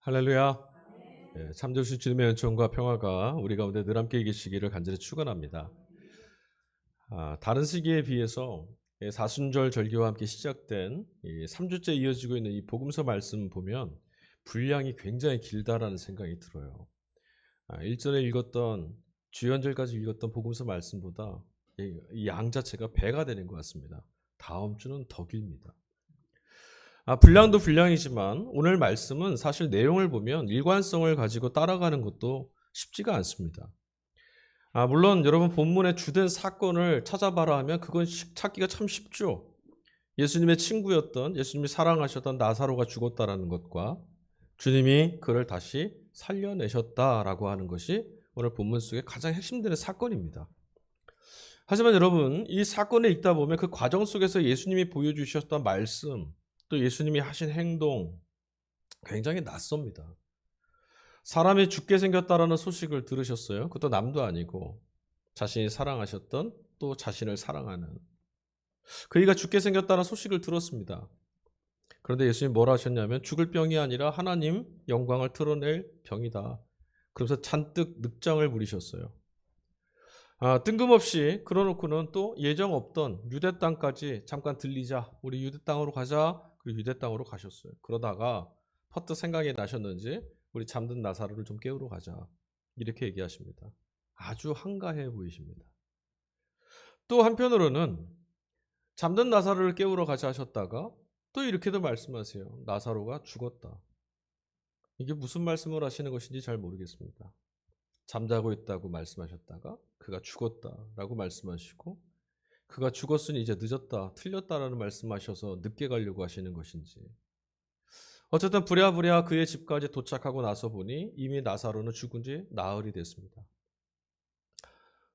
할렐루야. 참 좋으신 주님의 은총과 평화가 우리 가운데 늘 함께 계시기를 간절히 축원합니다. 다른 시기에 비해서 사순절 절기와 함께 시작된 3주째 이어지고 있는 이 복음서 말씀 보면 분량이 굉장히 길다라는 생각이 들어요. 일전에 읽었던 주연절까지 읽었던 복음서 말씀보다 이 양 자체가 배가 되는 것 같습니다. 다음 주는 더 깁니다. 분량도 분량이지만 오늘 말씀은 사실 내용을 보면 일관성을 가지고 따라가는 것도 쉽지가 않습니다. 물론 여러분 본문의 주된 사건을 찾아봐라 하면 그건 찾기가 참 쉽죠. 예수님의 친구였던, 예수님이 사랑하셨던 나사로가 죽었다라는 것과 주님이 그를 다시 살려내셨다라고 하는 것이 오늘 본문 속의 가장 핵심되는 사건입니다. 하지만 여러분, 이 사건을 읽다 보면 그 과정 속에서 예수님이 보여주셨던 말씀, 또 예수님이 하신 행동 굉장히 낯섭니다. 사람이 죽게 생겼다라는 소식을 들으셨어요? 그것도 남도 아니고 자신이 사랑하셨던 또 자신을 사랑하는 그이가 죽게 생겼다는 소식을 들었습니다. 그런데 예수님이 뭐라 하셨냐면 죽을 병이 아니라 하나님 영광을 드러낼 병이다. 그러면서 잔뜩 늑장을 부리셨어요. 뜬금없이 그러놓고는 또 예정 없던 유대 땅까지 잠깐 들리자, 우리 유대 땅으로 가자. 그리고 유대 땅으로 가셨어요. 그러다가 퍼뜩 생각이 나셨는지 우리 잠든 나사로를 좀 깨우러 가자. 이렇게 얘기하십니다. 아주 한가해 보이십니다. 또 한편으로는 잠든 나사로를 깨우러 가자 하셨다가 또 이렇게도 말씀하세요. 나사로가 죽었다. 이게 무슨 말씀을 하시는 것인지 잘 모르겠습니다. 잠자고 있다고 말씀하셨다가 그가 죽었다라고 말씀하시고 그가 죽었으니 이제 늦었다, 틀렸다라는 말씀하셔서 늦게 가려고 하시는 것인지 어쨌든 부랴부랴 그의 집까지 도착하고 나서 보니 이미 나사로는 죽은 지 나흘이 됐습니다.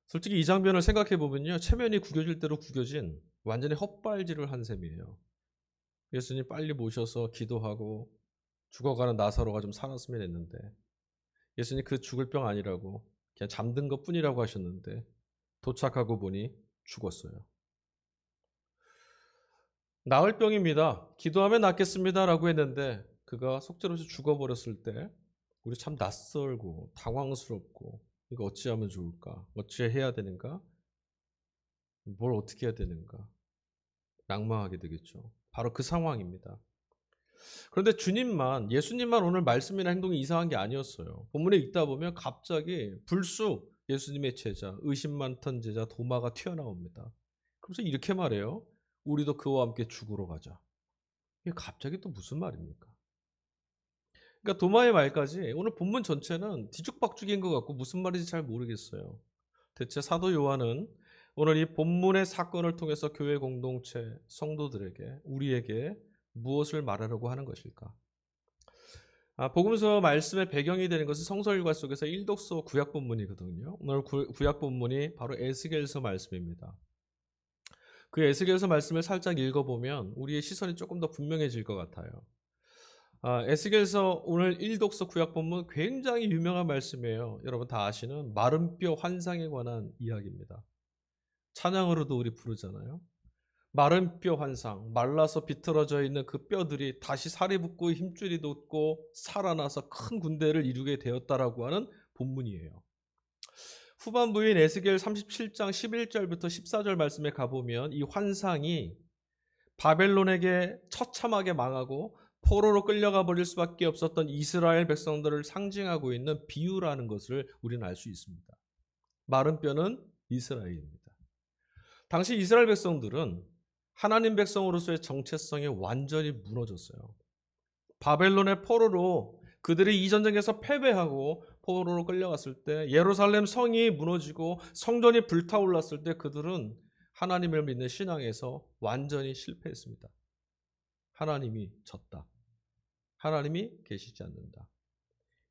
솔직히 이 장면을 생각해 보면요, 체면이 구겨질 대로 구겨진 완전히 헛발질을 한 셈이에요. 예수님 빨리 모셔서 기도하고 죽어가는 나사로가 좀 살았으면 했는데 예수님 그 죽을 병 아니라고 그냥 잠든 것 뿐이라고 하셨는데 도착하고 보니 죽었어요. 나을 병입니다. 기도하면 낫겠습니다 라고 했는데 그가 속절없이 죽어버렸을 때 우리 참 낯설고 당황스럽고 이거 어찌하면 좋을까? 어찌해야 되는가? 뭘 어떻게 해야 되는가? 낙망하게 되겠죠. 바로 그 상황입니다. 그런데 예수님만 오늘 말씀이나 행동이 이상한 게 아니었어요. 본문에 읽다 보면 갑자기 불쑥 예수님의 제자, 의심 많던 제자 도마가 튀어나옵니다. 그래서 이렇게 말해요. 우리도 그와 함께 죽으러 가자. 이게 갑자기 또 무슨 말입니까? 그러니까 도마의 말까지 오늘 본문 전체는 뒤죽박죽인 것 같고 무슨 말인지 잘 모르겠어요. 대체 사도 요한은 오늘 이 본문의 사건을 통해서 교회 공동체, 성도들에게, 우리에게 무엇을 말하려고 하는 것일까? 복음서 말씀의 배경이 되는 것은 성서 일과 속에서 일독서 구약 본문이거든요. 오늘 구약 본문이 바로 에스겔서 말씀입니다. 그 에스겔서 말씀을 살짝 읽어보면 우리의 시선이 조금 더 분명해질 것 같아요. 에스겔서 오늘 일독서 구약 본문 굉장히 유명한 말씀이에요. 여러분 다 아시는 마른 뼈 환상에 관한 이야기입니다. 찬양으로도 우리 부르잖아요. 마른 뼈 환상, 말라서 비틀어져 있는 그 뼈들이 다시 살이 붙고 힘줄이 돋고 살아나서 큰 군대를 이루게 되었다라고 하는 본문이에요. 후반부인 에스겔 37장 11절부터 14절 말씀에 가보면 이 환상이 바벨론에게 처참하게 망하고 포로로 끌려가 버릴 수밖에 없었던 이스라엘 백성들을 상징하고 있는 비유라는 것을 우리는 알 수 있습니다. 마른 뼈는 이스라엘입니다. 당시 이스라엘 백성들은 하나님 백성으로서의 정체성이 완전히 무너졌어요. 바벨론의 포로로 그들이 이 전쟁에서 패배하고 포로로 끌려갔을 때 예루살렘 성이 무너지고 성전이 불타올랐을 때 그들은 하나님을 믿는 신앙에서 완전히 실패했습니다. 하나님이 졌다. 하나님이 계시지 않는다.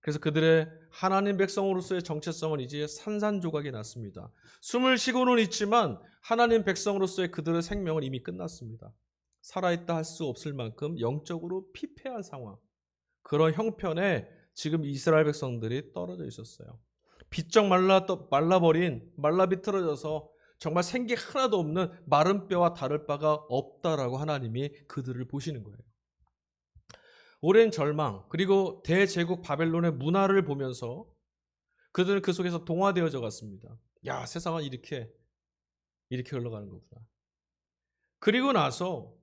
그래서 그들의 하나님 백성으로서의 정체성은 이제 산산조각이 났습니다. 숨을 쉬고는 있지만 하나님 백성으로서의 그들의 생명은 이미 끝났습니다. 살아있다 할 수 없을 만큼 영적으로 피폐한 상황, 그런 형편에 지금 이스라엘 백성들이 떨어져 있었어요. 비쩍 말라버린, 말라 비틀어져서 정말 생기 하나도 없는 마른 뼈와 다를 바가 없다라고 하나님이 그들을 보시는 거예요. 오랜 절망, 그리고 대제국 바벨론의 문화를 보면서 그들은 그 속에서 동화되어져 갔습니다. 야, 세상은 이렇게 흘러가는 거구나. 그리고 나서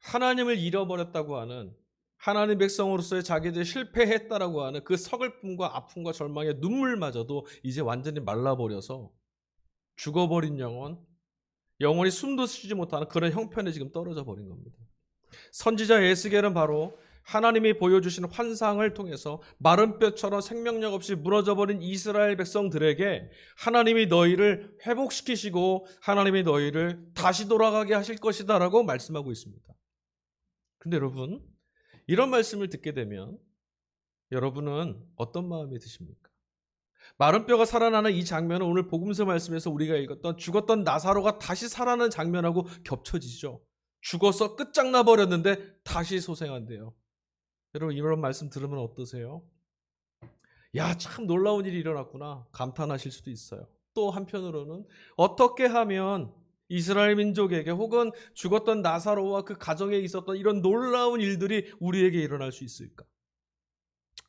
하나님을 잃어버렸다고 하는, 하나님 백성으로서의 자기들이 실패했다라고 하는 그 서글픔과 아픔과 절망의 눈물마저도 이제 완전히 말라버려서 죽어버린 영혼이 숨도 쉬지 못하는 그런 형편에 지금 떨어져 버린 겁니다. 선지자 에스겔은 바로 하나님이 보여주신 환상을 통해서 마른 뼈처럼 생명력 없이 무너져버린 이스라엘 백성들에게 하나님이 너희를 회복시키시고 하나님이 너희를 다시 돌아가게 하실 것이다 라고 말씀하고 있습니다. 근데 여러분, 이런 말씀을 듣게 되면 여러분은 어떤 마음이 드십니까? 마른 뼈가 살아나는 이 장면은 오늘 복음서 말씀에서 우리가 읽었던 죽었던 나사로가 다시 살아나는 장면하고 겹쳐지죠. 죽어서 끝장나 버렸는데 다시 소생한대요. 여러분, 이런 말씀 들으면 어떠세요? 야, 참 놀라운 일이 일어났구나 감탄하실 수도 있어요. 또 한편으로는 어떻게 하면 이스라엘 민족에게 혹은 죽었던 나사로와 그 가정에 있었던 이런 놀라운 일들이 우리에게 일어날 수 있을까?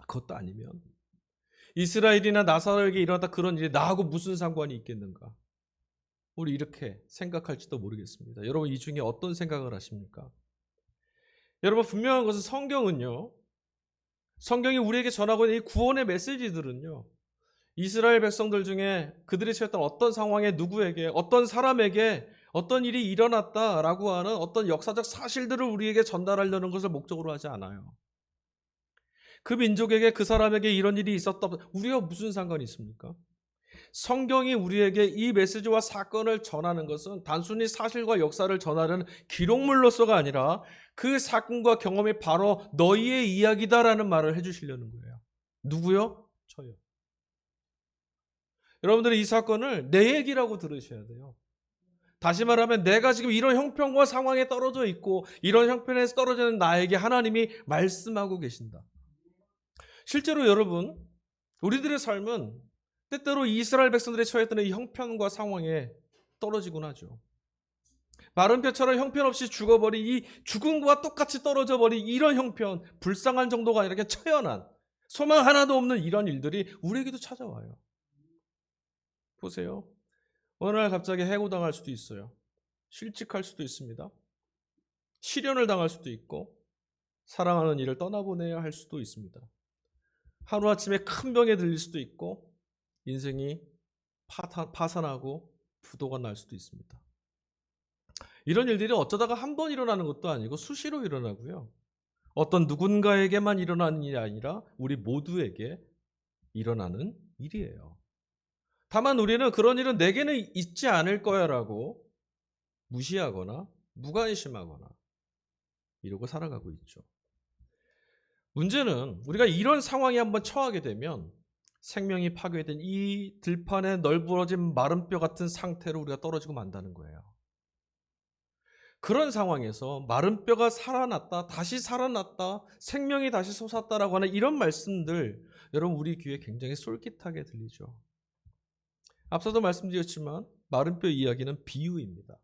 그것도 아니면 이스라엘이나 나사로에게 일어났다 그런 일이 나하고 무슨 상관이 있겠는가? 우리 이렇게 생각할지도 모르겠습니다. 여러분, 이 중에 어떤 생각을 하십니까? 여러분, 분명한 것은 성경이 우리에게 전하고 있는 이 구원의 메시지들은요, 이스라엘 백성들 중에 그들이 처했던 어떤 상황에 누구에게 어떤 사람에게 어떤 일이 일어났다라고 하는 어떤 역사적 사실들을 우리에게 전달하려는 것을 목적으로 하지 않아요. 그 민족에게 그 사람에게 이런 일이 있었다, 우리가 무슨 상관이 있습니까? 성경이 우리에게 이 메시지와 사건을 전하는 것은 단순히 사실과 역사를 전하는 기록물로서가 아니라 그 사건과 경험이 바로 너희의 이야기다라는 말을 해주시려는 거예요. 누구요? 저요. 여러분들이 이 사건을 내 얘기라고 들으셔야 돼요. 다시 말하면 내가 지금 이런 형편과 상황에 떨어져 있고 이런 형편에서 떨어지는 나에게 하나님이 말씀하고 계신다. 실제로 여러분, 우리들의 삶은 때때로 이스라엘 백성들이 처했던 이 형편과 상황에 떨어지곤 하죠. 마른 뼈처럼 형편없이 죽어버린 이 죽음과 똑같이 떨어져 버린 이런 형편, 불쌍한 정도가 아니라 처연한 소망 하나도 없는 이런 일들이 우리에게도 찾아와요. 보세요. 어느 날 갑자기 해고당할 수도 있어요. 실직할 수도 있습니다. 실연을 당할 수도 있고 사랑하는 이를 떠나보내야 할 수도 있습니다. 하루아침에 큰 병에 들릴 수도 있고 인생이 파산하고 부도가 날 수도 있습니다. 이런 일들이 어쩌다가 한 번 일어나는 것도 아니고 수시로 일어나고요. 어떤 누군가에게만 일어나는 일이 아니라 우리 모두에게 일어나는 일이에요. 다만 우리는 그런 일은 내게는 있지 않을 거야라고 무시하거나 무관심하거나 이러고 살아가고 있죠. 문제는 우리가 이런 상황에 한번 처하게 되면 생명이 파괴된 이 들판에 널브러진 마른 뼈 같은 상태로 우리가 떨어지고 만다는 거예요. 그런 상황에서 마른 뼈가 살아났다, 다시 살아났다, 생명이 다시 솟았다라고 하는 이런 말씀들, 여러분 우리 귀에 굉장히 솔깃하게 들리죠. 앞서도 말씀드렸지만 마른 뼈 이야기는 비유입니다.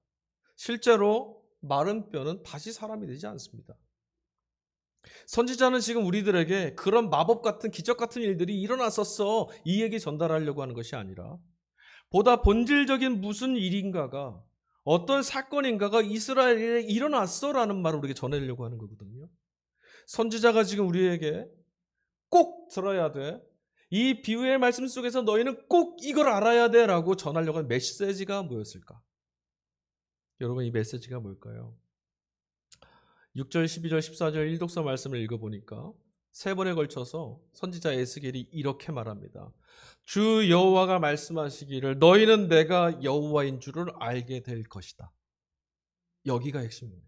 실제로 마른 뼈는 다시 사람이 되지 않습니다. 선지자는 지금 우리들에게 그런 마법 같은 기적 같은 일들이 일어났었어 이 얘기 전달하려고 하는 것이 아니라 보다 본질적인 무슨 일인가가 어떤 사건인가가 이스라엘에 일어났어라는 말을 우리에게 전하려고 하는 거거든요. 선지자가 지금 우리에게 꼭 들어야 돼. 이 비유의 말씀 속에서 너희는 꼭 이걸 알아야 돼 라고 전하려고 하는 메시지가 뭐였을까? 여러분, 이 메시지가 뭘까요? 6절, 12절, 14절 일독서 말씀을 읽어보니까 세 번에 걸쳐서 선지자 에스겔이 이렇게 말합니다. 주 여호와가 말씀하시기를 너희는 내가 여호와인 줄을 알게 될 것이다. 여기가 핵심입니다.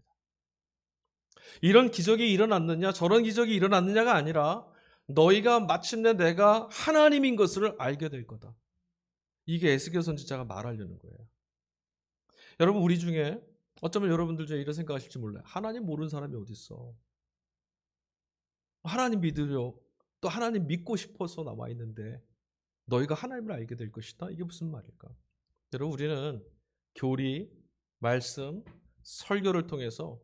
이런 기적이 일어났느냐 저런 기적이 일어났느냐가 아니라 너희가 마침내 내가 하나님인 것을 알게 될 거다. 이게 에스겔 선지자가 말하려는 거예요. 여러분, 우리 중에 어쩌면 여러분들 중에 이런 생각하실지 몰라요. 하나님 모르는 사람이 어디 있어? 하나님 믿으려 또 하나님 믿고 싶어서 나와 있는데 너희가 하나님을 알게 될 것이다. 이게 무슨 말일까? 여러분, 우리는 교리, 말씀, 설교를 통해서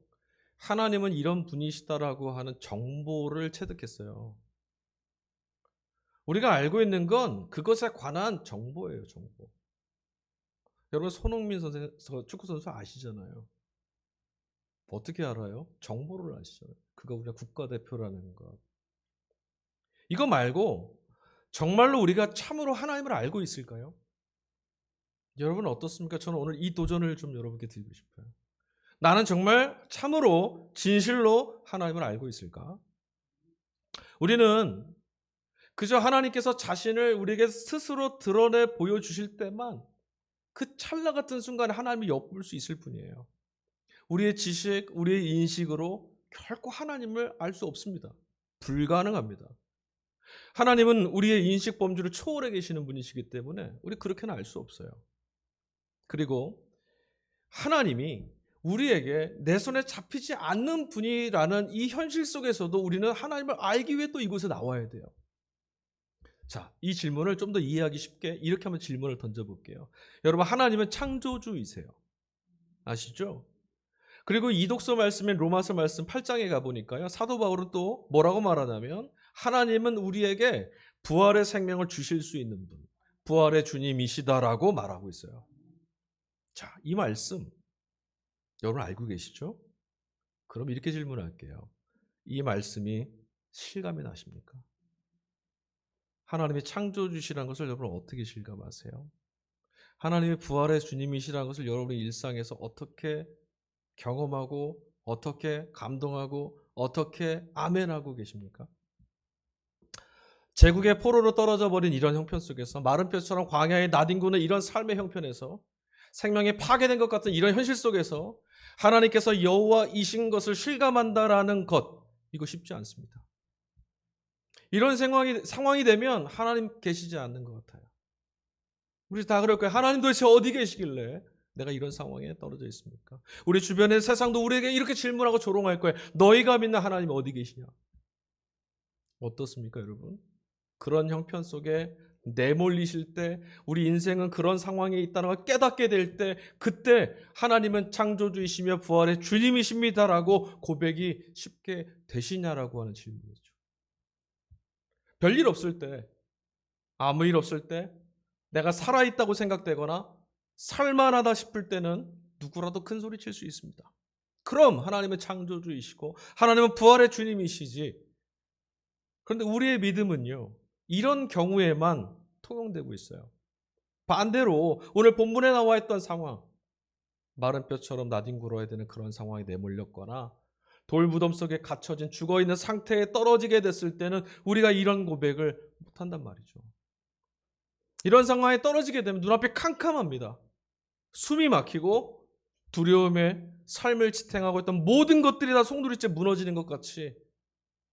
하나님은 이런 분이시다라고 하는 정보를 체득했어요. 우리가 알고 있는 건 그것에 관한 정보예요, 정보. 여러분 손흥민 선수 축구 선수 아시잖아요. 어떻게 알아요? 정보를 아시잖아요. 그가 우리가 국가대표라는 것. 이거 말고 정말로 우리가 참으로 하나님을 알고 있을까요? 여러분 어떻습니까? 저는 오늘 이 도전을 좀 여러분께 드리고 싶어요. 나는 정말 참으로 진실로 하나님을 알고 있을까? 우리는 그저 하나님께서 자신을 우리에게 스스로 드러내 보여주실 때만 그 찰나 같은 순간에 하나님을 엿볼 수 있을 뿐이에요. 우리의 지식, 우리의 인식으로 결코 하나님을 알 수 없습니다. 불가능합니다. 하나님은 우리의 인식 범주를 초월해 계시는 분이시기 때문에 우리 그렇게는 알 수 없어요. 그리고 하나님이 우리에게 내 손에 잡히지 않는 분이라는 이 현실 속에서도 우리는 하나님을 알기 위해 또 이곳에 나와야 돼요. 자, 이 질문을 좀 더 이해하기 쉽게 이렇게 한번 질문을 던져볼게요. 여러분, 하나님은 창조주이세요. 아시죠? 그리고 이 독서 말씀인 로마서 말씀 8장에 가보니까요. 사도 바울은 또 뭐라고 말하냐면 하나님은 우리에게 부활의 생명을 주실 수 있는 분, 부활의 주님이시다라고 말하고 있어요. 자, 이 말씀 여러분 알고 계시죠? 그럼 이렇게 질문할게요. 이 말씀이 실감이 나십니까? 하나님이 창조주시라는 것을 여러분 어떻게 실감하세요? 하나님이 부활의 주님이시라는 것을 여러분의 일상에서 어떻게 경험하고 어떻게 감동하고 어떻게 아멘하고 계십니까? 제국의 포로로 떨어져 버린 이런 형편 속에서 마른 뼈처럼 광야에 나뒹구는 이런 삶의 형편에서 생명이 파괴된 것 같은 이런 현실 속에서 하나님께서 여호와이신 것을 실감한다라는 것, 이거 쉽지 않습니다. 이런 상황이 되면 하나님 계시지 않는 것 같아요. 우리 다 그럴 거예요. 하나님 도대체 어디 계시길래 내가 이런 상황에 떨어져 있습니까? 우리 주변의 세상도 우리에게 이렇게 질문하고 조롱할 거예요. 너희가 믿는 하나님 어디 계시냐? 어떻습니까, 여러분? 그런 형편 속에 내몰리실 때, 우리 인생은 그런 상황에 있다는 걸 깨닫게 될 때, 그때 하나님은 창조주이시며 부활의 주님이십니다라고 고백이 쉽게 되시냐라고 하는 질문이죠. 별일 없을 때, 아무 일 없을 때, 내가 살아있다고 생각되거나 살만하다 싶을 때는 누구라도 큰 소리 칠 수 있습니다. 그럼 하나님은 창조주이시고 하나님은 부활의 주님이시지. 그런데 우리의 믿음은요, 이런 경우에만 통용되고 있어요. 반대로 오늘 본문에 나와 있던 상황, 마른 뼈처럼 나뒹굴어야 되는 그런 상황에 내몰렸거나 돌무덤 속에 갇혀진 죽어있는 상태에 떨어지게 됐을 때는 우리가 이런 고백을 못한단 말이죠. 이런 상황에 떨어지게 되면 눈앞이 캄캄합니다. 숨이 막히고 두려움에 삶을 지탱하고 있던 모든 것들이 다 송두리째 무너지는 것 같이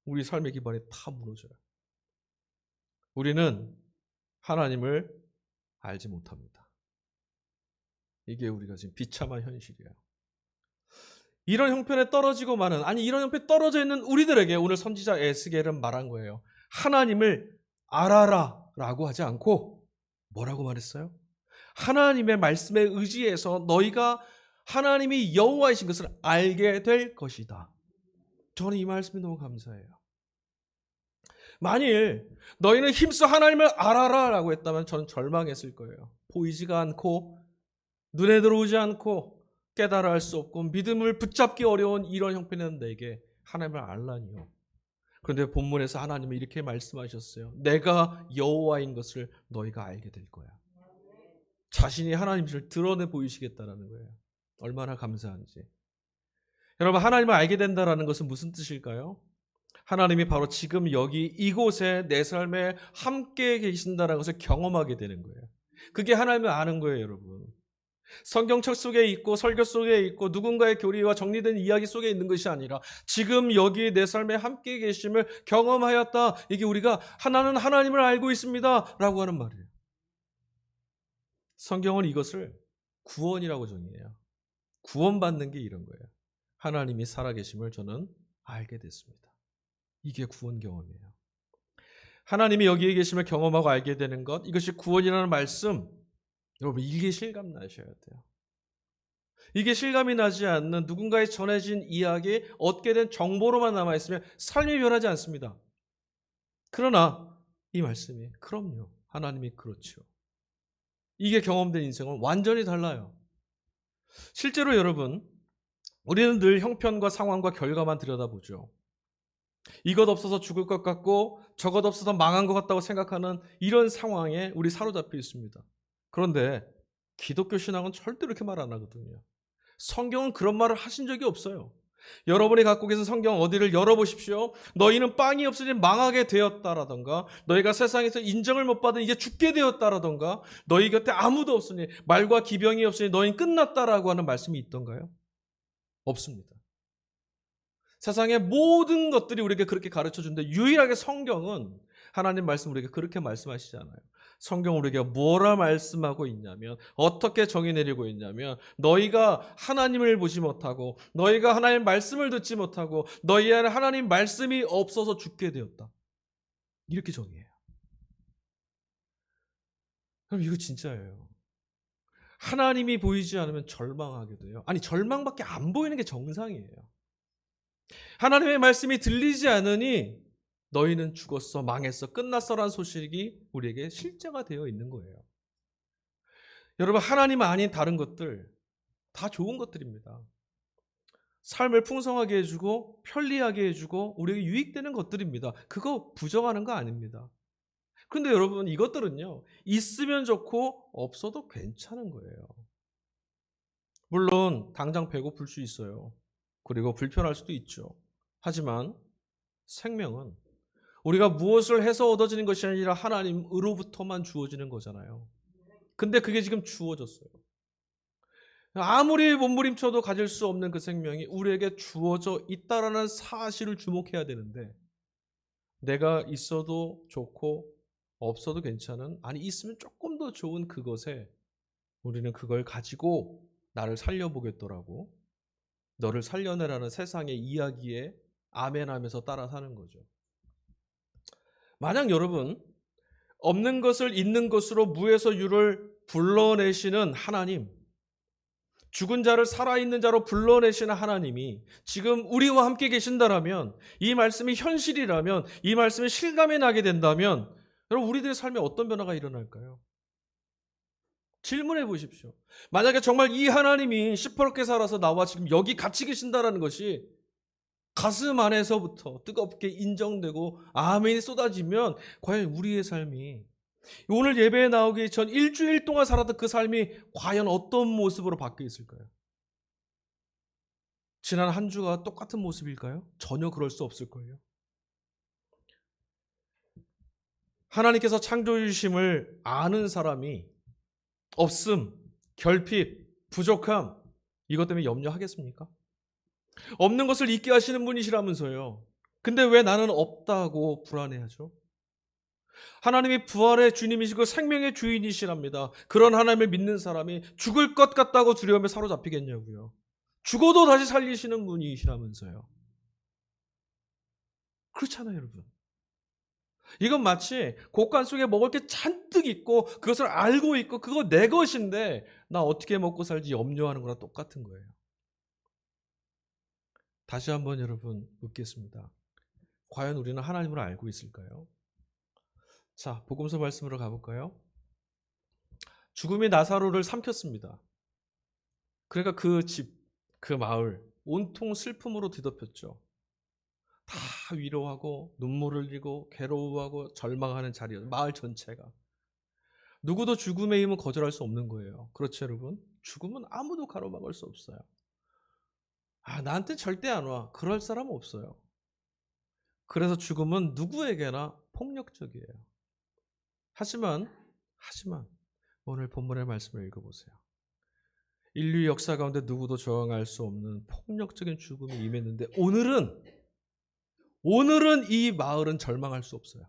우리 삶의 기반이 다 무너져요. 우리는 하나님을 알지 못합니다. 이게 우리가 지금 비참한 현실이에요. 이런 형편에 떨어지고 마는, 아니 이런 형편에 떨어져 있는 우리들에게 오늘 선지자 에스겔은 말한 거예요. 하나님을 알아라 라고 하지 않고 뭐라고 말했어요? 하나님의 말씀에 의지해서 너희가 하나님이 여호와이신 것을 알게 될 것이다. 저는 이 말씀이 너무 감사해요. 만일 너희는 힘써 하나님을 알아라 라고 했다면 저는 절망했을 거예요. 보이지가 않고 눈에 들어오지 않고 깨달아 할 수 없고 믿음을 붙잡기 어려운 이런 형편에는 내게 하나님을 알라니요. 그런데 본문에서 하나님은 이렇게 말씀하셨어요. 내가 여호와인 것을 너희가 알게 될 거야. 자신이 하나님을 드러내 보이시겠다라는 거예요. 얼마나 감사한지. 여러분, 하나님을 알게 된다라는 것은 무슨 뜻일까요? 하나님이 바로 지금 여기 이곳에 내 삶에 함께 계신다는 것을 경험하게 되는 거예요. 그게 하나님을 아는 거예요, 여러분. 성경책 속에 있고 설교 속에 있고 누군가의 교리와 정리된 이야기 속에 있는 것이 아니라 지금 여기 내 삶에 함께 계심을 경험하였다. 이게 우리가 하나는 하나님을 알고 있습니다 라고 하는 말이에요. 성경은 이것을 구원이라고 정의해요. 구원받는 게 이런 거예요. 하나님이 살아계심을 저는 알게 됐습니다. 이게 구원 경험이에요. 하나님이 여기에 계심을 경험하고 알게 되는 것, 이것이 구원이라는 말씀, 여러분 이게 실감 나셔야 돼요. 이게 실감이 나지 않는 누군가의 전해진 이야기, 얻게 된 정보로만 남아있으면 삶이 변하지 않습니다. 그러나 이 말씀이 그럼요. 하나님이 그렇죠. 이게 경험된 인생은 완전히 달라요. 실제로 여러분, 우리는 늘 형편과 상황과 결과만 들여다보죠. 이것 없어서 죽을 것 같고 저것 없어서 망한 것 같다고 생각하는 이런 상황에 우리 사로잡혀 있습니다. 그런데 기독교 신앙은 절대로 이렇게 말 안 하거든요. 성경은 그런 말을 하신 적이 없어요. 여러분이 갖고 계신 성경 어디를 열어보십시오. 너희는 빵이 없으니 망하게 되었다라던가, 너희가 세상에서 인정을 못 받은 이제 죽게 되었다라던가, 너희 곁에 아무도 없으니 말과 기병이 없으니 너희는 끝났다라고 하는 말씀이 있던가요? 없습니다. 세상의 모든 것들이 우리에게 그렇게 가르쳐주는데 유일하게 성경은 하나님 말씀 우리에게 그렇게 말씀하시잖아요. 성경 우리에게 뭐라 말씀하고 있냐면, 어떻게 정의 내리고 있냐면, 너희가 하나님을 보지 못하고 너희가 하나님의 말씀을 듣지 못하고 너희 안에 하나님 말씀이 없어서 죽게 되었다. 이렇게 정의해요. 그럼 이거 진짜예요. 하나님이 보이지 않으면 절망하게 돼요. 아니, 절망밖에 안 보이는 게 정상이에요. 하나님의 말씀이 들리지 않으니 너희는 죽었어, 망했어, 끝났어라는 소식이 우리에게 실제가 되어 있는 거예요. 여러분, 하나님 아닌 다른 것들 다 좋은 것들입니다. 삶을 풍성하게 해주고 편리하게 해주고 우리에게 유익되는 것들입니다. 그거 부정하는 거 아닙니다. 그런데 여러분, 이것들은요, 있으면 좋고 없어도 괜찮은 거예요. 물론 당장 배고플 수 있어요. 그리고 불편할 수도 있죠. 하지만 생명은 우리가 무엇을 해서 얻어지는 것이 아니라 하나님으로부터만 주어지는 거잖아요. 근데 그게 지금 주어졌어요. 아무리 몸부림쳐도 가질 수 없는 그 생명이 우리에게 주어져 있다라는 사실을 주목해야 되는데, 내가 있어도 좋고 없어도 괜찮은, 아니 있으면 조금 더 좋은 그것에 우리는 그걸 가지고 나를 살려보겠더라고, 너를 살려내라는 세상의 이야기에 아멘하면서 따라 사는 거죠. 만약 여러분, 없는 것을 있는 것으로 무에서 유를 불러내시는 하나님, 죽은 자를 살아있는 자로 불러내시는 하나님이 지금 우리와 함께 계신다라면, 이 말씀이 현실이라면, 이 말씀이 실감이 나게 된다면, 여러분, 우리들의 삶에 어떤 변화가 일어날까요? 질문해 보십시오. 만약에 정말 이 하나님이 시퍼렇게 살아서 나와 지금 여기 같이 계신다라는 것이 가슴 안에서부터 뜨겁게 인정되고 아멘이 쏟아지면, 과연 우리의 삶이 오늘 예배에 나오기 전 일주일 동안 살았던 그 삶이 과연 어떤 모습으로 바뀌어 있을까요? 지난 한 주가 똑같은 모습일까요? 전혀 그럴 수 없을걸요. 하나님께서 창조해 주심을 아는 사람이 없음, 결핍, 부족함, 이것 때문에 염려하겠습니까? 없는 것을 있게 하시는 분이시라면서요. 근데 왜 나는 없다고 불안해하죠? 하나님이 부활의 주님이시고 생명의 주인이시랍니다. 그런 하나님을 믿는 사람이 죽을 것 같다고 두려움에 사로잡히겠냐고요. 죽어도 다시 살리시는 분이시라면서요. 그렇잖아요, 여러분. 이건 마치 곡간 속에 먹을 게 잔뜩 있고 그것을 알고 있고 그거 내 것인데 나 어떻게 먹고 살지 염려하는 거랑 똑같은 거예요. 다시 한번 여러분 묻겠습니다. 과연 우리는 하나님을 알고 있을까요? 자, 복음서 말씀으로 가볼까요? 죽음이 나사로를 삼켰습니다. 그러니까 그 집, 그 마을 온통 슬픔으로 뒤덮였죠. 다 위로하고 눈물을 흘리고 괴로워하고 절망하는 자리였어요. 마을 전체가. 누구도 죽음의 힘은 거절할 수 없는 거예요. 그렇죠, 여러분? 죽음은 아무도 가로막을 수 없어요. 나한테 절대 안 와. 그럴 사람은 없어요. 그래서 죽음은 누구에게나 폭력적이에요. 하지만 오늘 본문의 말씀을 읽어보세요. 인류 역사 가운데 누구도 저항할 수 없는 폭력적인 죽음이 임했는데 오늘은 이 마을은 절망할 수 없어요.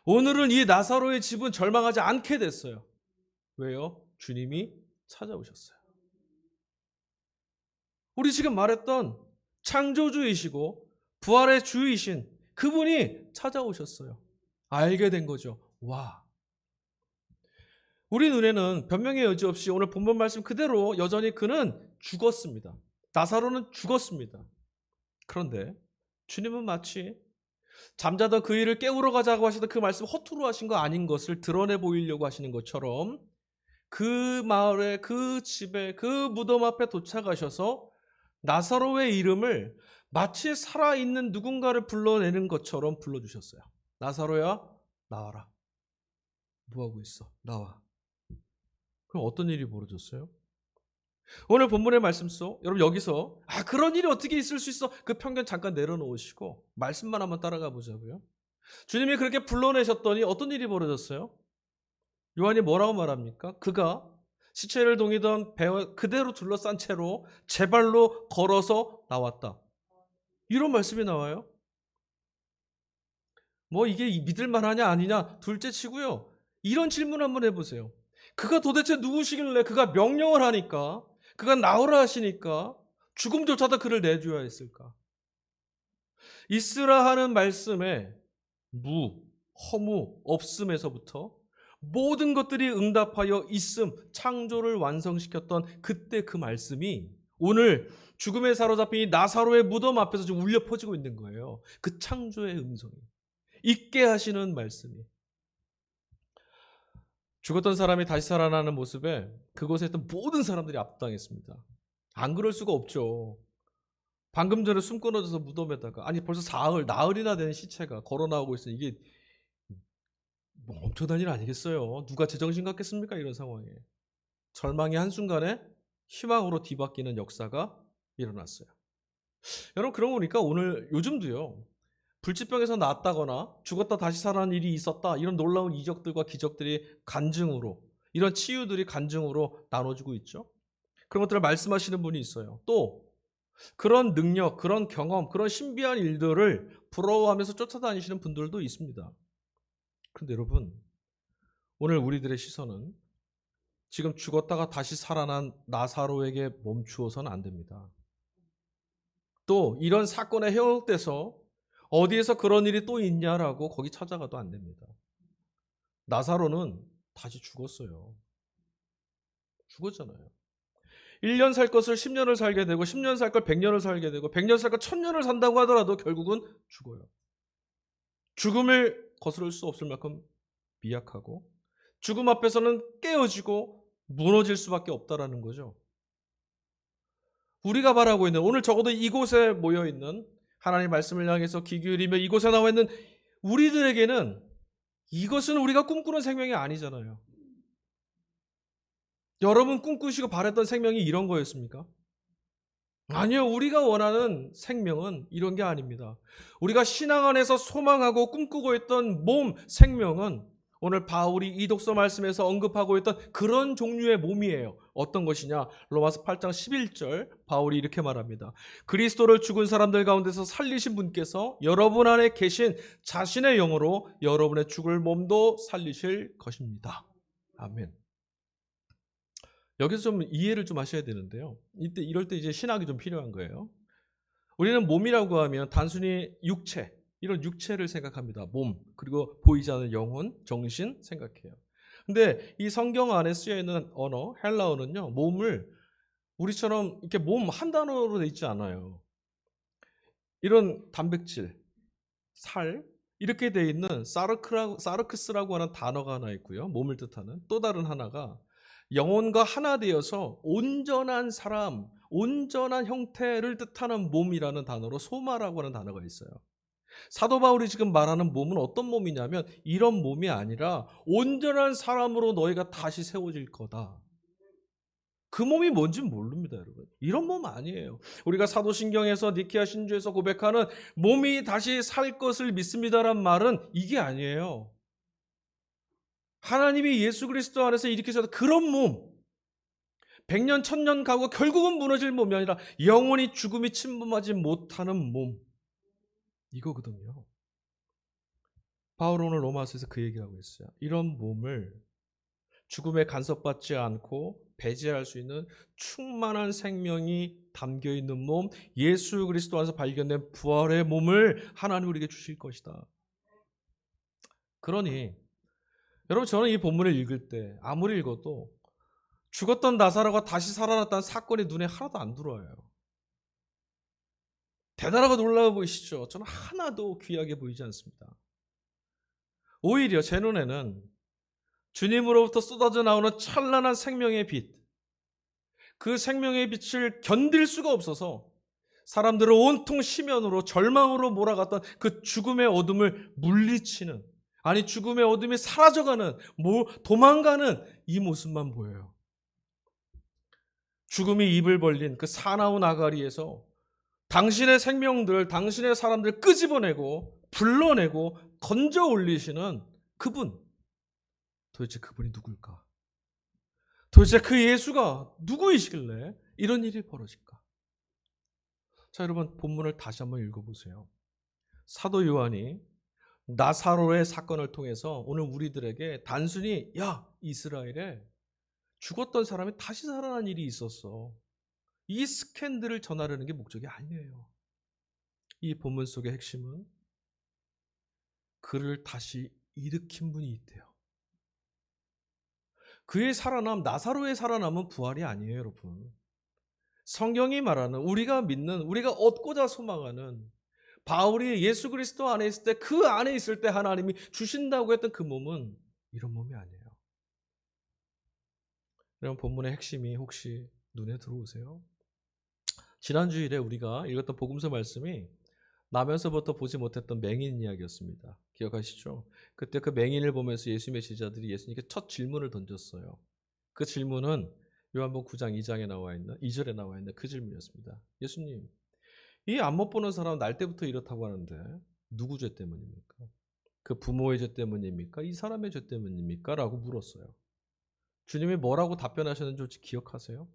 오늘은 이 나사로의 집은 절망하지 않게 됐어요. 왜요? 주님이 찾아오셨어요. 우리 지금 말했던 창조주이시고 부활의 주이신 그분이 찾아오셨어요. 알게 된 거죠. 와, 우리 눈에는 변명의 여지 없이 오늘 본문 말씀 그대로 여전히 그는 죽었습니다. 나사로는 죽었습니다. 그런데 주님은 마치 잠자던 그 일을 깨우러 가자고 하시던 그 말씀 허투루 하신 거 아닌 것을 드러내 보이려고 하시는 것처럼 그 마을에, 그 집에, 그 무덤 앞에 도착하셔서 나사로의 이름을 마치 살아있는 누군가를 불러내는 것처럼 불러주셨어요. 나사로야, 나와라. 뭐하고 있어? 나와. 그럼 어떤 일이 벌어졌어요? 오늘 본문의 말씀 속 여러분 여기서 그런 일이 어떻게 있을 수 있어? 그 편견 잠깐 내려놓으시고 말씀만 한번 따라가 보자고요. 주님이 그렇게 불러내셨더니 어떤 일이 벌어졌어요? 요한이 뭐라고 말합니까? 그가 시체를 동이던 배 그대로 둘러싼 채로 제 발로 걸어서 나왔다. 이런 말씀이 나와요. 뭐 이게 믿을 만하냐 아니냐 둘째 치고요. 이런 질문 한번 해보세요. 그가 도대체 누구시길래 그가 명령을 하니까 그가 나오라 하시니까 죽음조차도 그를 내줘야 했을까? 있으라 하는 말씀에 허무, 없음에서부터 모든 것들이 응답하여 있음, 창조를 완성시켰던 그때 그 말씀이 오늘 죽음에 사로잡힌 이 나사로의 무덤 앞에서 지금 울려 퍼지고 있는 거예요. 그 창조의 음성이. 있게 하시는 말씀이. 죽었던 사람이 다시 살아나는 모습에 그곳에 있던 모든 사람들이 압도당했습니다. 안 그럴 수가 없죠. 방금 전에 숨 끊어져서 무덤에다가 벌써 나흘이나 된 시체가 걸어 나오고 있으니 이게 뭐 엄청난 일 아니겠어요. 누가 제정신 같겠습니까? 이런 상황에. 절망의 한순간에 희망으로 뒤바뀌는 역사가 일어났어요. 여러분 그러고 보니까 오늘 요즘도요. 불치병에서 나았다거나 죽었다 다시 살아난 일이 있었다. 이런 놀라운 이적들과 기적들이 간증으로 이런 치유들이 간증으로 나눠지고 있죠. 그런 것들을 말씀하시는 분이 있어요. 또 그런 능력, 그런 경험, 그런 신비한 일들을 부러워하면서 쫓아다니시는 분들도 있습니다. 그런데 여러분 오늘 우리들의 시선은 지금 죽었다가 다시 살아난 나사로에게 멈추어서는 안 됩니다. 또 이런 사건에 현혹돼서 어디에서 그런 일이 또 있냐라고 거기 찾아가도 안 됩니다. 나사로는 다시 죽었어요. 죽었잖아요. 1년 살 것을 10년을 살게 되고 10년 살 걸 100년을 살게 되고 100년 살 걸 1000년을 산다고 하더라도 결국은 죽어요. 죽음을 거스를 수 없을 만큼 미약하고 죽음 앞에서는 깨어지고 무너질 수밖에 없다라는 거죠. 우리가 바라고 있는 오늘 적어도 이곳에 모여있는 하나님의 말씀을 향해서 귀 기울이며 이곳에 나와 있는 우리들에게는 이것은 우리가 꿈꾸는 생명이 아니잖아요. 여러분 꿈꾸시고 바랬던 생명이 이런 거였습니까? 아니요. 우리가 원하는 생명은 이런 게 아닙니다. 우리가 신앙 안에서 소망하고 꿈꾸고 있던 몸, 생명은 오늘 바울이 이 독서 말씀에서 언급하고 있던 그런 종류의 몸이에요. 어떤 것이냐? 로마서 8장 11절 바울이 이렇게 말합니다. 그리스도를 죽은 사람들 가운데서 살리신 분께서 여러분 안에 계신 자신의 영으로 여러분의 죽을 몸도 살리실 것입니다. 아멘. 여기서 좀 이해를 좀 하셔야 되는데요. 이럴 때 이제 신학이 좀 필요한 거예요. 우리는 몸이라고 하면 단순히 육체, 이런 육체를 생각합니다. 몸, 그리고 보이지 않는 영혼, 정신 생각해요. 근데 이 성경 안에 쓰여 있는 언어, 헬라어는요, 몸을 우리처럼 이렇게 몸 한 단어로 돼 있지 않아요. 이런 단백질, 살, 이렇게 돼 있는 사르크스라고 하는 단어가 하나 있고요. 몸을 뜻하는 또 다른 하나가 영혼과 하나 되어서 온전한 사람, 온전한 형태를 뜻하는 몸이라는 단어로 소마라고 하는 단어가 있어요. 사도 바울이 지금 말하는 몸은 어떤 몸이냐면 이런 몸이 아니라 온전한 사람으로 너희가 다시 세워질 거다. 그 몸이 뭔지 모릅니다, 여러분. 이런 몸 아니에요. 우리가 사도신경에서 니케아 신주에서 고백하는 몸이 다시 살 것을 믿습니다란 말은 이게 아니에요. 하나님이 예수 그리스도 안에서 일으키셔서 그런 몸, 100년, 1000년 가고 결국은 무너질 몸이 아니라 영원히 죽음이 침범하지 못하는 몸, 이거거든요. 바울은 오늘 로마서에서 그 얘기를 하고 있어요. 이런 몸을 죽음에 간섭받지 않고 배제할 수 있는 충만한 생명이 담겨있는 몸, 예수 그리스도 안에서 발견된 부활의 몸을 하나님 우리에게 주실 것이다. 그러니 여러분, 저는 이 본문을 읽을 때 아무리 읽어도 죽었던 나사로가 다시 살아났다는 사건이 눈에 하나도 안 들어와요. 대단하고 놀라워 보이시죠? 저는 하나도 귀하게 보이지 않습니다. 오히려 제 눈에는 주님으로부터 쏟아져 나오는 찬란한 생명의 빛, 그 생명의 빛을 견딜 수가 없어서 사람들을 온통 심연으로 절망으로 몰아갔던 그 죽음의 어둠을 물리치는, 아니 죽음의 어둠이 사라져가는, 도망가는 이 모습만 보여요. 죽음이 입을 벌린 그 사나운 아가리에서 당신의 생명들, 당신의 사람들 끄집어내고 불러내고 건져 올리시는 그분, 도대체 그분이 누굴까? 도대체 그 예수가 누구이시길래 이런 일이 벌어질까? 자, 여러분, 본문을 다시 한번 읽어보세요. 사도 요한이 나사로의 사건을 통해서 오늘 우리들에게 단순히 야, 이스라엘에 죽었던 사람이 다시 살아난 일이 있었어, 이 스캔들을 전하려는 게 목적이 아니에요. 이 본문 속의 핵심은 그를 다시 일으킨 분이 있대요. 그의 살아남, 나사로의 살아남은 부활이 아니에요, 여러분. 성경이 말하는, 우리가 믿는, 우리가 얻고자 소망하는 바울이 예수 그리스도 안에 있을 때, 그 안에 있을 때 하나님이 주신다고 했던 그 몸은 이런 몸이 아니에요. 여러분, 본문의 핵심이 혹시 눈에 들어오세요? 지난 주일에 우리가 읽었던 복음서 말씀이 나면서부터 보지 못했던 맹인 이야기였습니다. 기억하시죠? 그때 그 맹인을 보면서 예수님의 제자들이 예수님께 첫 질문을 던졌어요. 그 질문은 요한복음 9장 2절에 나와 있는 그 질문이었습니다. 예수님, 이 안 못 보는 사람은 날 때부터 이렇다고 하는데 누구 죄 때문입니까? 그 부모의 죄 때문입니까? 이 사람의 죄 때문입니까? 라고 물었어요. 주님이 뭐라고 답변하셨는지 혹시 기억하세요?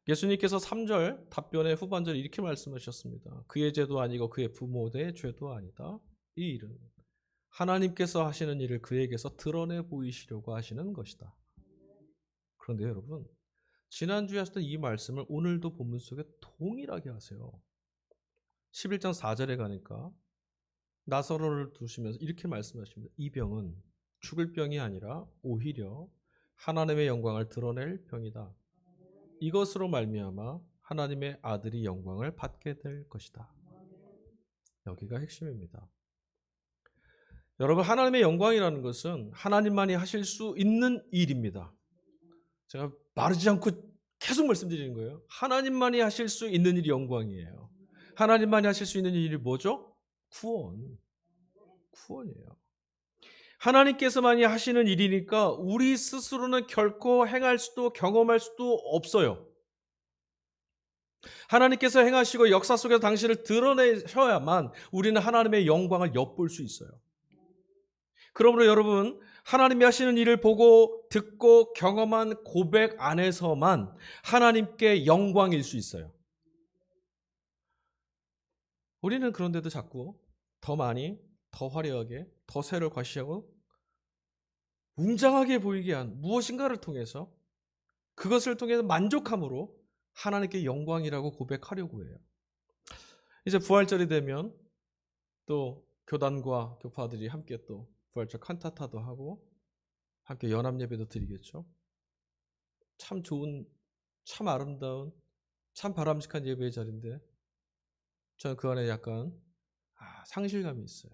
예수님께서 3절 답변의 후반절에 이렇게 말씀하셨습니다. 그의 죄도 아니고 그의 부모의 죄도 아니다. 이 일은 하나님께서 하시는 일을 그에게서 드러내 보이시려고 하시는 것이다. 그런데 여러분, 지난주에 하셨던 이 말씀을 오늘도 본문 속에 동일하게 하세요. 11장 4절에 가니까 나사로를 두시면서 이렇게 말씀하십니다. 이 병은 죽을 병이 아니라 오히려 하나님의 영광을 드러낼 병이다. 이것으로 말미암아 하나님의 아들이 영광을 받게 될 것이다. 여기가 핵심입니다. 여러분, 하나님의 영광이라는 것은 하나님만이 하실 수 있는 일입니다. 제가 마르지 않고 계속 말씀드리는 거예요. 하나님만이 하실 수 있는 일이 영광이에요. 하나님만이 하실 수 있는 일이 뭐죠? 구원이에요. 하나님께서만이 하시는 일이니까 우리 스스로는 결코 행할 수도 경험할 수도 없어요. 하나님께서 행하시고 역사 속에서 당신을 드러내셔야만 우리는 하나님의 영광을 엿볼 수 있어요. 그러므로 여러분, 하나님이 하시는 일을 보고 듣고 경험한 고백 안에서만 하나님께 영광일 수 있어요. 우리는 그런데도 자꾸 더 많이, 더 화려하게, 더 세를 과시하고 웅장하게 보이게 한 무엇인가를 통해서, 그것을 통해서 만족함으로 하나님께 영광이라고 고백하려고 해요. 이제 부활절이 되면 또 교단과 교파들이 함께 또 부활절 칸타타도 하고 함께 연합예배도 드리겠죠. 참 좋은, 참 아름다운, 참 바람직한 예배의 자리인데 저는 그 안에 약간 상실감이 있어요.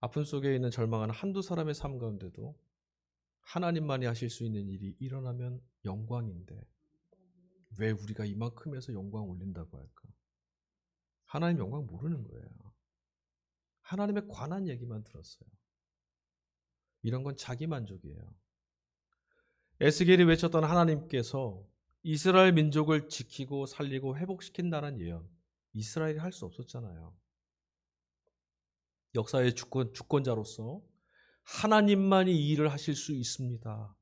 아픔 속에 있는 절망하는 한두 사람의 삶 가운데도 하나님만이 하실 수 있는 일이 일어나면 영광인데 왜 우리가 이만큼 해서 영광 올린다고 할까? 하나님 영광 모르는 거예요. 하나님에 관한 얘기만 들었어요. 이런 건 자기 만족이에요. 에스겔이 외쳤던 하나님께서 이스라엘 민족을 지키고 살리고 회복시킨다는 예언, 이스라엘이 할 수 없었잖아요. 역사의 주권자로서 하나님만이 이 일을 하실 수 있습니다.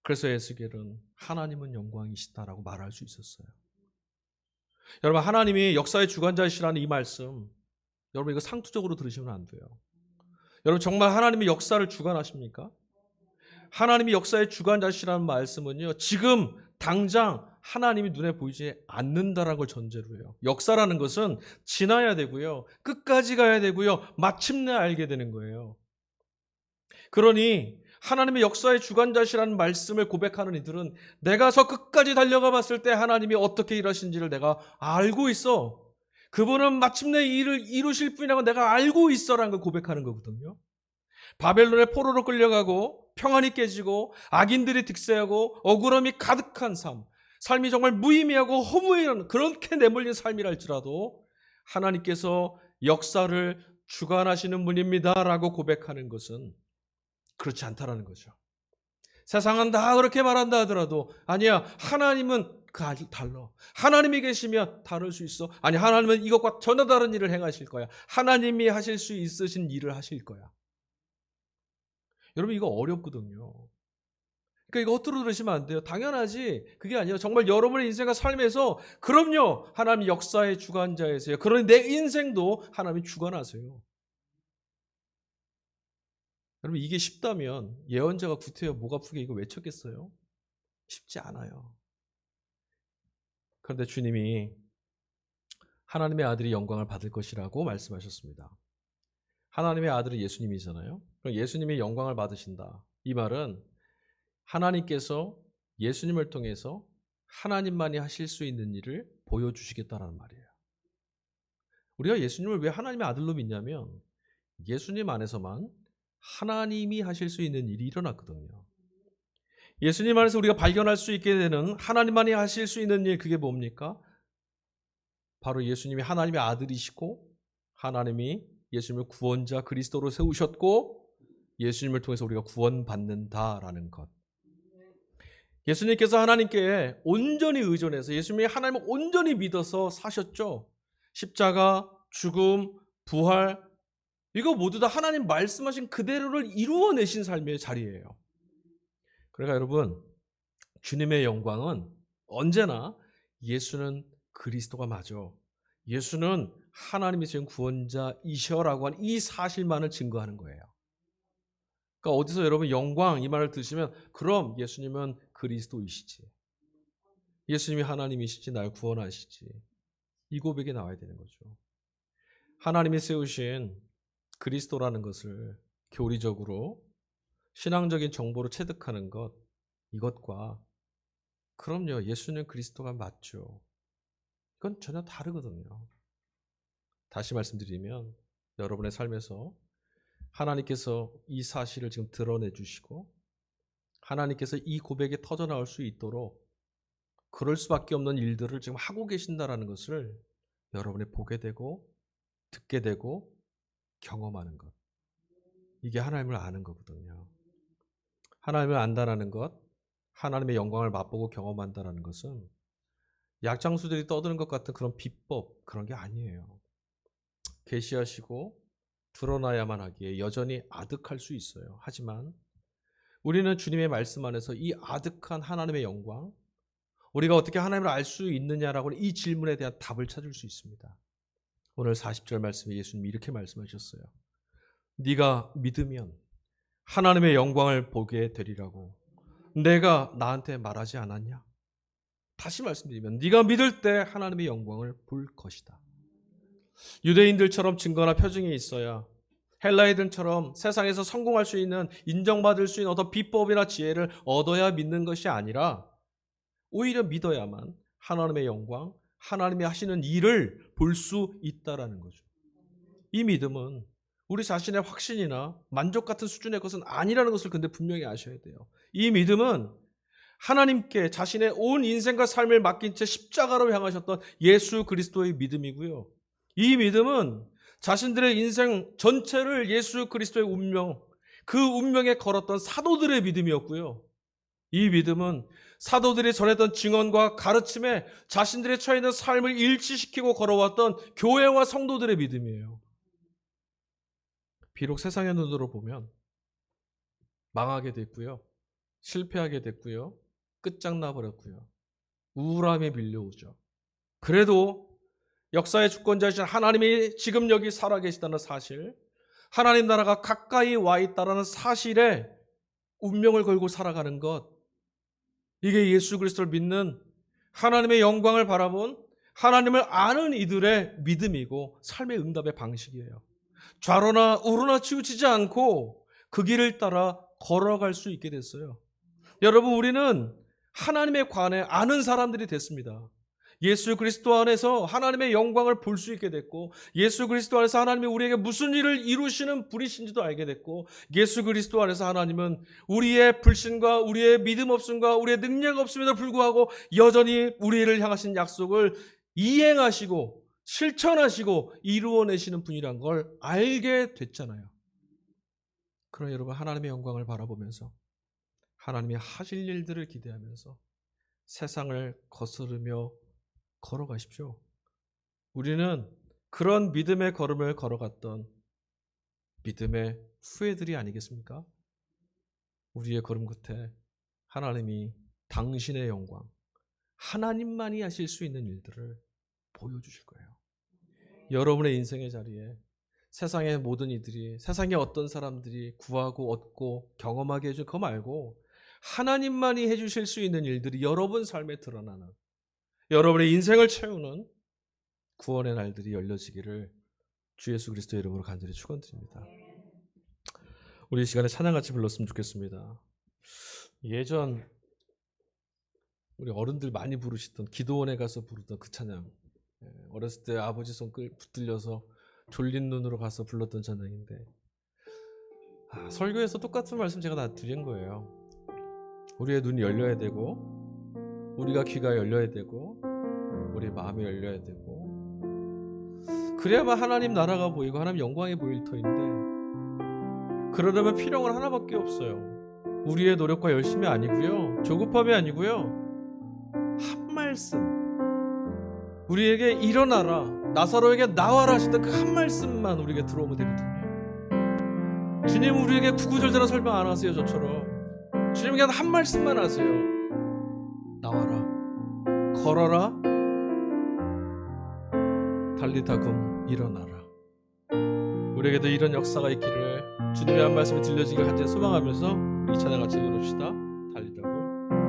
그래서 에스겔은 하나님은 영광이시다라고 말할 수 있었어요. 여러분, 하나님이 역사의 주관자이시라는 이 말씀, 여러분 이거 상투적으로 들으시면 안 돼요. 여러분, 정말 하나님이 역사를 주관하십니까? 하나님이 역사의 주관자시라는 말씀은요, 지금 당장 하나님이 눈에 보이지 않는다라는 걸 전제로 해요. 역사라는 것은 지나야 되고요. 끝까지 가야 되고요. 마침내 알게 되는 거예요. 그러니 하나님의 역사의 주관자시라는 말씀을 고백하는 이들은 내가 저 끝까지 달려가 봤을 때 하나님이 어떻게 일하신지를 내가 알고 있어. 그분은 마침내 이 일을 이루실 분이라고 내가 알고 있어라는 걸 고백하는 거거든요. 바벨론의 포로로 끌려가고 평안이 깨지고 악인들이 득세하고 억울함이 가득한 삶이 정말 무의미하고 허무한 그렇게 내몰린 삶이랄지라도 하나님께서 역사를 주관하시는 분입니다라고 고백하는 것은 그렇지 않다라는 거죠. 세상은 다 그렇게 말한다 하더라도 아니야, 하나님은 달라. 하나님이 계시면 다를 수 있어. 아니, 하나님은 이것과 전혀 다른 일을 행하실 거야. 하나님이 하실 수 있으신 일을 하실 거야. 여러분, 이거 어렵거든요. 그러니까 이거 헛들어 들으시면 안 돼요. 당연하지. 그게 아니라 정말 여러분의 인생과 삶에서 그럼요, 하나님 역사의 주관자이세요. 그러니 내 인생도 하나님이 주관하세요. 여러분, 이게 쉽다면 예언자가 구태여 목 아프게 이거 외쳤겠어요? 쉽지 않아요. 그런데 주님이 하나님의 아들이 영광을 받을 것이라고 말씀하셨습니다. 하나님의 아들은 예수님이잖아요. 그럼 예수님이 영광을 받으신다. 이 말은 하나님께서 예수님을 통해서 하나님만이 하실 수 있는 일을 보여주시겠다라는 말이에요. 우리가 예수님을 왜 하나님의 아들로 믿냐면 예수님 안에서만 하나님이 하실 수 있는 일이 일어났거든요. 예수님 안에서 우리가 발견할 수 있게 되는 하나님만이 하실 수 있는 일, 그게 뭡니까? 바로 예수님이 하나님의 아들이시고 하나님이 예수님을 구원자 그리스도로 세우셨고 예수님을 통해서 우리가 구원받는다라는 것. 예수님께서 하나님께 온전히 의존해서 예수님이 하나님을 온전히 믿어서 사셨죠. 십자가, 죽음, 부활, 이거 모두 다 하나님 말씀하신 그대로를 이루어내신 삶의 자리예요. 그러니까 여러분, 주님의 영광은 언제나 예수는 그리스도가 맞아. 예수는 하나님이 지은 구원자이셔라고 하는 이 사실만을 증거하는 거예요. 그러니까 어디서 여러분 영광 이 말을 들으시면 그럼 예수님은 그리스도이시지. 예수님이 하나님이시지 날 구원하시지. 이 고백이 나와야 되는 거죠. 하나님이 세우신 그리스도라는 것을 교리적으로 신앙적인 정보로 체득하는 것, 이것과 그럼요, 예수는 그리스도가 맞죠. 이건 전혀 다르거든요. 다시 말씀드리면 여러분의 삶에서 하나님께서 이 사실을 지금 드러내 주시고 하나님께서 이 고백이 터져나올 수 있도록 그럴 수밖에 없는 일들을 지금 하고 계신다라는 것을 여러분이 보게 되고 듣게 되고 경험하는 것. 이게 하나님을 아는 거거든요. 하나님을 안다라는 것, 하나님의 영광을 맛보고 경험한다라는 것은 약장수들이 떠드는 것 같은 그런 비법, 그런 게 아니에요. 계시하시고 드러나야만 하기에 여전히 아득할 수 있어요. 하지만 우리는 주님의 말씀 안에서 이 아득한 하나님의 영광, 우리가 어떻게 하나님을 알 수 있느냐라고 하는 이 질문에 대한 답을 찾을 수 있습니다. 오늘 40절 말씀에 예수님이 이렇게 말씀하셨어요. 네가 믿으면 하나님의 영광을 보게 되리라고 내가 나한테 말하지 않았냐? 다시 말씀드리면 네가 믿을 때 하나님의 영광을 볼 것이다. 유대인들처럼 증거나 표징이 있어야, 헬라인들처럼 세상에서 성공할 수 있는, 인정받을 수 있는 어떤 비법이나 지혜를 얻어야 믿는 것이 아니라 오히려 믿어야만 하나님의 영광, 하나님이 하시는 일을 볼 수 있다라는 거죠. 이 믿음은 우리 자신의 확신이나 만족 같은 수준의 것은 아니라는 것을 근데 분명히 아셔야 돼요. 이 믿음은 하나님께 자신의 온 인생과 삶을 맡긴 채 십자가로 향하셨던 예수 그리스도의 믿음이고요. 이 믿음은 자신들의 인생 전체를 예수 그리스도의 운명, 그 운명에 걸었던 사도들의 믿음이었고요. 이 믿음은 사도들이 전했던 증언과 가르침에 자신들의 처해 있는 삶을 일치시키고 걸어왔던 교회와 성도들의 믿음이에요. 비록 세상의 눈으로 보면 망하게 됐고요. 실패하게 됐고요. 끝장나 버렸고요. 우울함에 밀려오죠. 그래도 역사의 주권자이신 하나님이 지금 여기 살아계시다는 사실, 하나님 나라가 가까이 와 있다는 사실에 운명을 걸고 살아가는 것, 이게 예수 그리스도를 믿는 하나님의 영광을 바라본 하나님을 아는 이들의 믿음이고 삶의 응답의 방식이에요. 좌로나 우로나 치우치지 않고 그 길을 따라 걸어갈 수 있게 됐어요. 여러분, 우리는 하나님에 관해 아는 사람들이 됐습니다. 예수 그리스도 안에서 하나님의 영광을 볼 수 있게 됐고, 예수 그리스도 안에서 하나님이 우리에게 무슨 일을 이루시는 분이신지도 알게 됐고, 예수 그리스도 안에서 하나님은 우리의 불신과 우리의 믿음 없음과 우리의 능력 없음에도 불구하고 여전히 우리를 향하신 약속을 이행하시고 실천하시고 이루어내시는 분이란 걸 알게 됐잖아요. 그러나 여러분, 하나님의 영광을 바라보면서 하나님이 하실 일들을 기대하면서 세상을 거스르며 걸어가십시오. 우리는 그런 믿음의 걸음을 걸어갔던 믿음의 후예들이 아니겠습니까? 우리의 걸음 끝에 하나님이 당신의 영광, 하나님만이 하실 수 있는 일들을 보여주실 거예요. 여러분의 인생의 자리에 세상의 모든 이들이, 세상의 어떤 사람들이 구하고 얻고 경험하게 해준 그거 말고 하나님만이 해주실 수 있는 일들이 여러분 삶에 드러나는, 여러분의 인생을 채우는 구원의 날들이 열려지기를 주 예수 그리스도의 이름으로 간절히 축원드립니다. 우리 이 시간에 찬양 같이 불렀으면 좋겠습니다. 예전 우리 어른들 많이 부르시던, 기도원에 가서 부르던 그 찬양, 어렸을 때 아버지 손 붙들려서 졸린 눈으로 가서 불렀던 찬양인데, 설교에서 똑같은 말씀 제가 다 드린 거예요. 우리의 눈이 열려야 되고, 우리가 귀가 열려야 되고, 우리 마음이 열려야 되고, 그래야만 하나님 나라가 보이고 하나님 영광이 보일 터인데, 그러려면 필요한 건 하나밖에 없어요. 우리의 노력과 열심이 아니고요, 조급함이 아니고요, 한 말씀, 우리에게 일어나라, 나사로에게 나와라 하시던 그 한 말씀만 우리에게 들어오면 되거든요. 주님, 우리에게 구구절절한 설명 안 하세요. 저처럼 주님 그냥 한 말씀만 하세요. 나와라, 걸어라, 달리다금 일어나라. 우리에게도 이런 역사가 있기를 주님의 한 말씀이 들려지길 간절히 소망하면서 이 찬양 같이 부릅시다. 달리다금